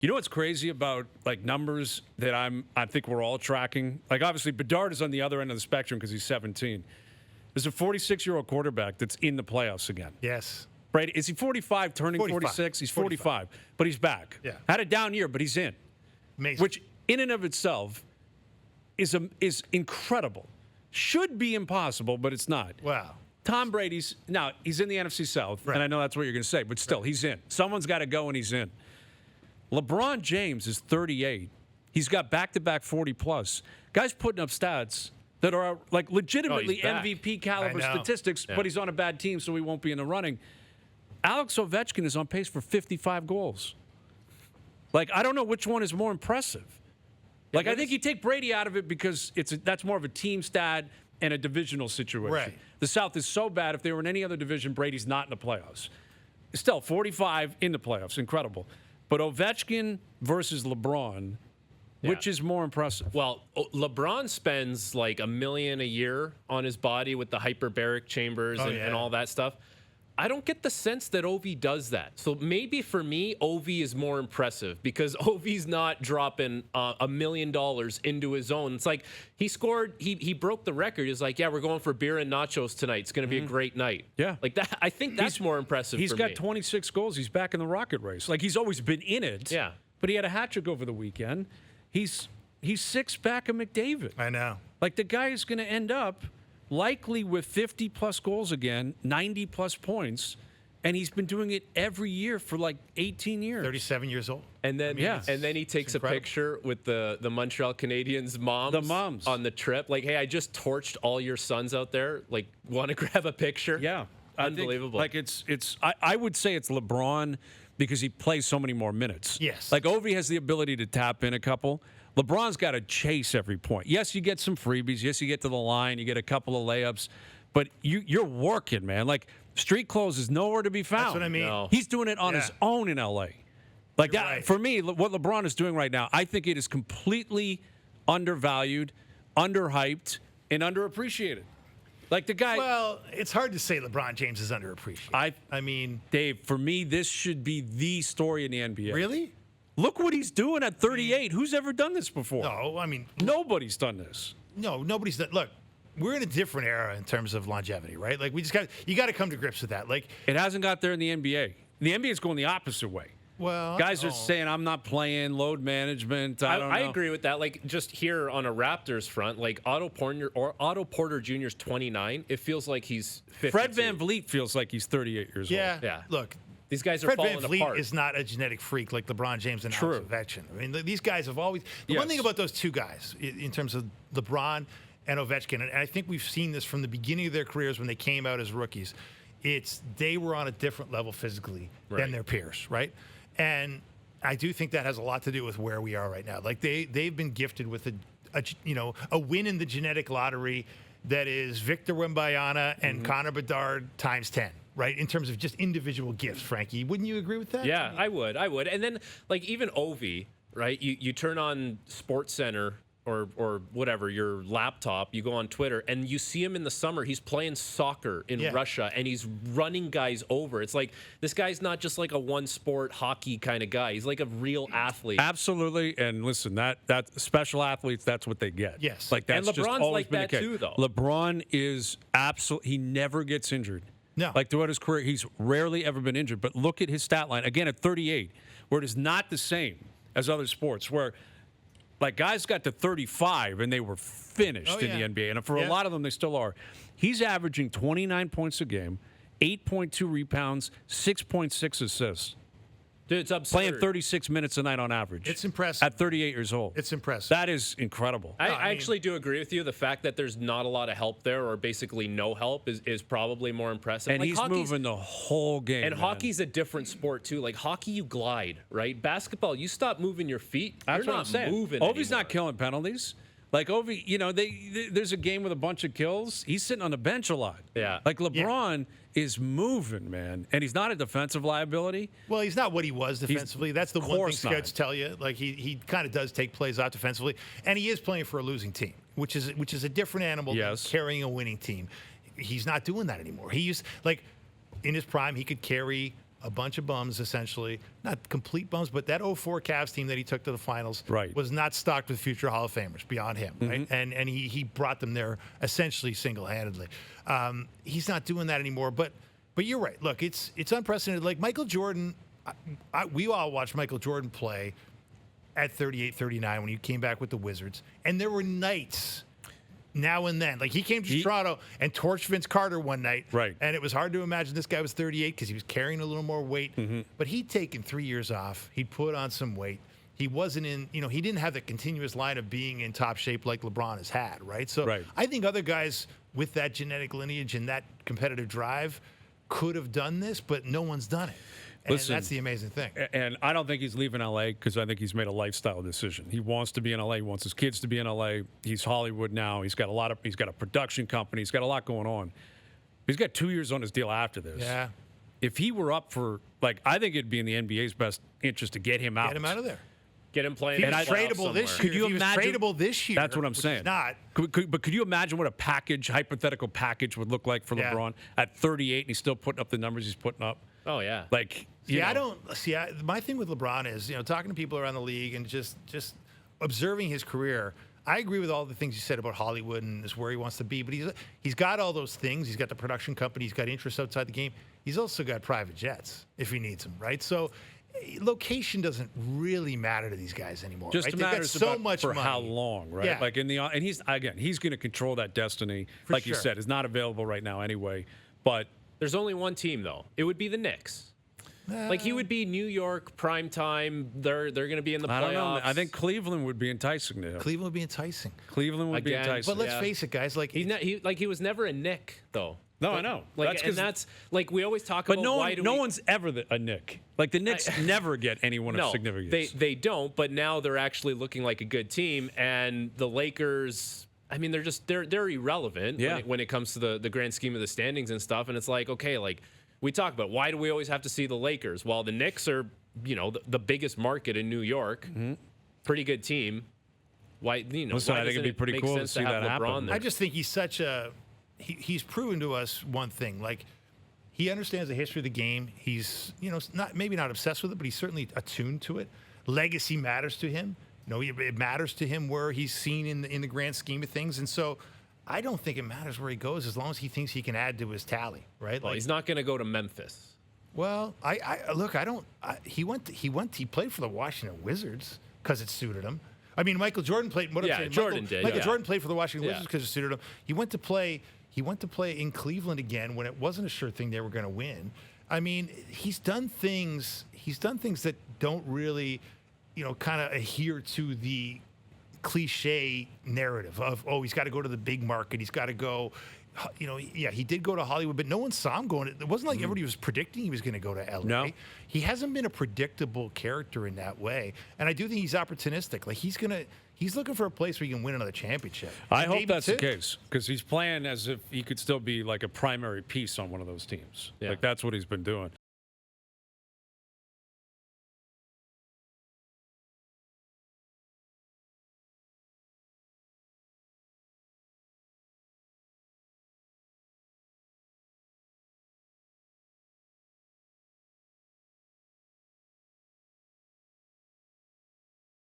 You know what's crazy about like numbers that I think we're all tracking? Like obviously Bedard is on the other end of the spectrum because he's 17. There's a 46-year-old quarterback that's in the playoffs again. Yes. Brady, is he 45, turning 46? He's 45, but he's back. Yeah. Had a down year, but he's in. Amazing. Which in and of itself is incredible. Should be impossible, but it's not. Wow. Tom Brady's now he's in the NFC South, and I know that's what you're going to say, but still, he's in. Someone's got to go, and he's in. LeBron James is 38. He's got back-to-back 40-plus. Guys putting up stats that are like legitimately MVP caliber statistics, but he's on a bad team, so he won't be in the running. Alex Ovechkin is on pace for 55 goals. Like, I don't know which one is more impressive. Like, I think you take Brady out of it because that's more of a team stat and a divisional situation. Right. The South is so bad. If they were in any other division, Brady's not in the playoffs. Still, 45 in the playoffs. Incredible. But Ovechkin versus LeBron, which is more impressive? Well, LeBron spends like $1 million a year on his body with the hyperbaric chambers and all that stuff. I don't get the sense that Ovi does that. So maybe for me, Ovi is more impressive because Ovi's not dropping $1 million into his own. It's like he scored, he broke the record. He's like, yeah, we're going for beer and nachos tonight. It's going to be a great night. Yeah. Like that. I think that's more impressive for me. He's got 26 goals. He's back in the Rocket race. Like he's always been in it. Yeah. But he had a hat trick over the weekend. He's 6 back of McDavid. I know. Like the guy is going to end up likely with 50-plus goals again, 90-plus points, and he's been doing it every year for like 18 years. 37 years old. And then, and then he takes a picture with the Montreal Canadiens moms. The moms. On the trip. Like, hey, I just torched all your sons out there. Like, want to grab a picture? Yeah. Unbelievable. I think, I would say it's LeBron because he plays so many more minutes. Yes. Like Ovi has the ability to tap in a couple. LeBron's got to chase every point. Yes, you get some freebies. Yes, you get to the line. You get a couple of layups. But you're working, man. Like, street clothes is nowhere to be found. That's what I mean. No. He's doing it on his own in L.A. Like, that, right. For me, what LeBron is doing right now, I think it is completely undervalued, underhyped, and underappreciated. Like, the guy... Well, it's hard to say LeBron James is underappreciated. I mean... Dave, for me, this should be the story in the NBA. Really? Look what he's doing at 38. Who's ever done this before? No, I mean... Nobody's done this. No, nobody's done... Look, we're in a different era in terms of longevity, right? Like, you got to come to grips with that. Like, it hasn't got there in the NBA. The NBA is going the opposite way. Well, guys are saying, I'm not playing, load management. I don't know. I agree with that. Like, just here on a Raptors front, like Otto Porter Jr. is 29. It feels like he's 52. Fred VanVleet feels like he's 38 years old. Yeah. Look, these guys are Fred falling VanVleet apart. is not a genetic freak like LeBron James and True. Alex Ovechkin. I mean, these guys have always... The one thing about those two guys, in terms of LeBron and Ovechkin, and I think we've seen this from the beginning of their careers when they came out as rookies, they were on a different level physically than their peers, right? And I do think that has a lot to do with where we are right now. Like, they've been gifted with a win in the genetic lottery that is Victor Wembanyama and Connor Bedard times 10. Right, in terms of just individual gifts, Frankie. Wouldn't you agree with that? Yeah, I would. And then, like, even Ovi, right? You turn on SportsCenter or whatever, your laptop, you go on Twitter, and you see him in the summer. He's playing soccer in Russia, and he's running guys over. It's like, this guy's not just like a one-sport hockey kind of guy. He's like a real athlete. Absolutely. And listen, that special athletes, that's what they get. Yes. Like, that's and LeBron's just always like been that the case. too, though. LeBron is he never gets injured. No. Like, throughout his career, he's rarely ever been injured. But look at his stat line, again, at 38, where it is not the same as other sports, where, like, guys got to 35 and they were finished in the NBA. And for a lot of them, they still are. He's averaging 29 points a game, 8.2 rebounds, 6.6 assists. Dude, it's absurd. Playing 36 minutes a night on average. It's impressive. At 38 years old. It's impressive. That is incredible. I actually do agree with you. The fact that there's not a lot of help there, or basically no help, is probably more impressive. And like, he's moving the whole game. And hockey's a different sport, too. Like, hockey, you glide, right? Basketball, you stop moving your feet, That's you're what not I'm saying. moving Ovi's anymore. not killing penalties. Like, Ovi, there's a game with a bunch of kills. He's sitting on the bench a lot. Yeah. Like, LeBron is moving, man. And he's not a defensive liability. Well, he's not what he was defensively. That's the one thing scouts tell you. Like, he kind of does take plays out defensively. And he is playing for a losing team, which is a different animal than carrying a winning team. He's not doing that anymore. He used, like, in his prime, he could carry a bunch of bums, essentially. Not complete bums, but that 04 Cavs team that he took to the finals was not stocked with future Hall of Famers beyond him, right? And he brought them there essentially single-handedly. He's not doing that anymore, but you're right. Look, it's unprecedented. Like Michael Jordan, we all watched Michael Jordan play at 38, 39 when he came back with the Wizards, and there were nights now and then. Like he came to Toronto and torched Vince Carter one night. Right. And it was hard to imagine this guy was 38 because he was carrying a little more weight. But he'd taken 3 years off. He'd put on some weight. He wasn't in, he didn't have the continuous line of being in top shape like LeBron has had, right? So I think other guys with that genetic lineage and that competitive drive could have done this, but no one's done it. And that's the amazing thing. And I don't think he's leaving L.A. because I think he's made a lifestyle decision. He wants to be in L.A. He wants his kids to be in L.A. He's Hollywood now. He's got a production company. He's got a lot going on. He's got 2 years on his deal after this. Yeah. If he were up for, I think it'd be in the NBA's best interest to get him out. Get him out of there. Get him playing. He was tradable this year. Could you imagine? Tradable this year. That's what I'm saying. Not. But could you imagine what a hypothetical package would look like for LeBron at 38 and he's still putting up the numbers he's putting up? Oh yeah. My thing with LeBron is, talking to people around the league and just observing his career. I agree with all the things you said about Hollywood and is where he wants to be, but he's got all those things. He's got the production company. He's got interests outside the game. He's also got private jets if he needs them, right? So location doesn't really matter to these guys anymore. Just right? matters so much for money. how long, right? Yeah. And he's going to control that destiny. For you said, is not available right now anyway. But there's only one team though. It would be the Knicks. He would be New York prime time. They're going to be in the playoffs. I don't know. I think Cleveland would be enticing to him. Cleveland would be enticing. Cleveland would be enticing. But let's face it, guys. He was never a Knick though. No, I know. That's we always talk but about. No one's ever a Knick. The Knicks never get anyone of significance. They don't. But now they're actually looking like a good team, and the Lakers. I mean, they're irrelevant when it comes to the grand scheme of the standings and stuff. And it's we talk about why do we always have to see the Lakers? Well, the Knicks are the biggest market in New York, pretty good team. Why Listen, I think it'd be pretty cool to see that happen. I just think he's such a. He's proven to us one thing. He understands the history of the game. He's maybe not obsessed with it, but he's certainly attuned to it. Legacy matters to him. It matters to him where he's seen in the grand scheme of things, and so. I don't think it matters where he goes as long as he thinks he can add to his tally, right? Well, he's not going to go to Memphis. Well, he played for the Washington Wizards because it suited him. I mean, Michael Jordan played. Jordan played for the Washington Wizards because it suited him. He went to play in Cleveland again when it wasn't a sure thing they were going to win. I mean, he's done things that don't really, kind of adhere to the cliche narrative of he's got to go to the big market, he's got to go, he did go to Hollywood, but no one saw him going. It wasn't like everybody was predicting he was going to go to LA. No. He hasn't been a predictable character in that way, and I do think he's opportunistic. He's looking for a place where he can win another championship. I hope that's the case because he's playing as if he could still be like a primary piece on one of those teams. That's what he's been doing.